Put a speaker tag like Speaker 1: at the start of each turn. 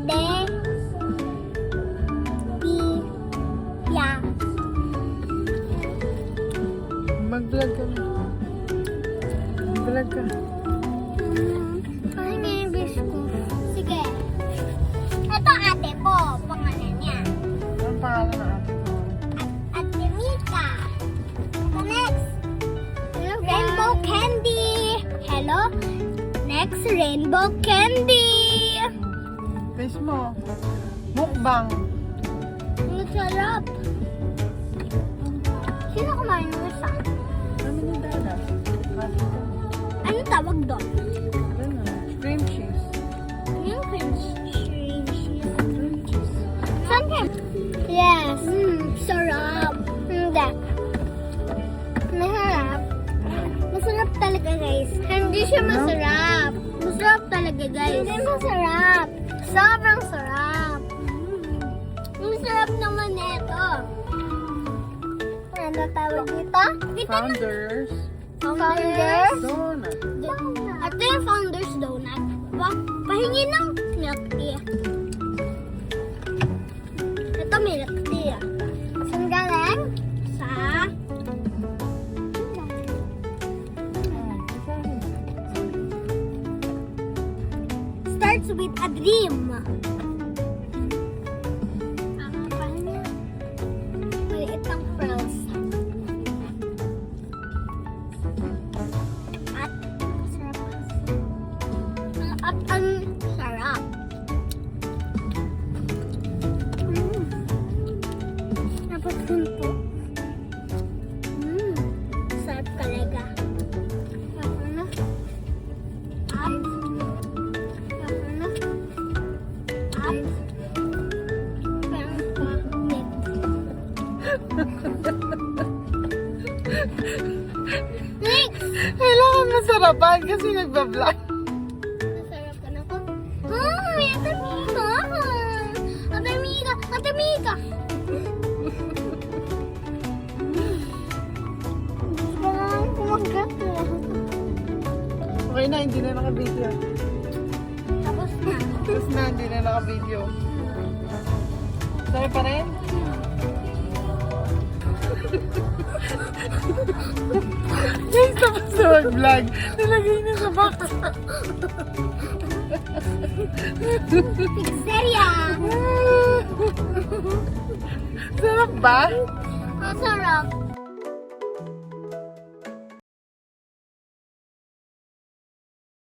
Speaker 1: de. Ya.
Speaker 2: Mag-vlog ka na. Mag-vlog ka.
Speaker 1: Ay, may biscuit. Sige. Ito ate ko. Pangalan niya.
Speaker 2: Anong pangalan na ate ko?
Speaker 1: Ate Mika. Ito next. Rainbow candy. Hello? Next, rainbow candy.
Speaker 2: Face mo. Mukbang.
Speaker 1: Ang sarap. Sino kumain ng isa?
Speaker 2: Kami ni Dada.
Speaker 1: Ano tawag doon?
Speaker 2: Ano? Cream cheese.
Speaker 1: Yung cream cheese. Saan? Yes. Sarap. Hindi. Masarap. Masarap talaga, guys. Hindi siya masarap. Masarap talaga, guys. Hindi masarap. Sobrang sarap. Masarap naman ito. Ano tawag dito?
Speaker 2: Founders.
Speaker 1: Founders?
Speaker 2: Donut.
Speaker 1: Ito yung Founders Donut. Pahingi ng milk tea. Ito milk tea. Saan galing? Sa... Starts with a dream. Pahingi. Maliit ang pearls. At ang sarap. Tapos ganito. Sarap talaga. Ako na. Ay. Ako na. Ay. Parang pangit. Next!
Speaker 2: Kailangan masarapan kasi nagbablog.
Speaker 1: Nasarapan ako. May Ate Mika! Ate Mika! Ate Mika! Gusto naman kumagat.
Speaker 2: Okay na, hindi na naka-video.
Speaker 1: Tapos na.
Speaker 2: Tapos na, hindi na naka-video. Sorry pa rin? Guys, tapos na mag-vlog. Nilagay niya sa box.
Speaker 1: Pizzeria!
Speaker 2: Sarap ba?
Speaker 1: Masarap.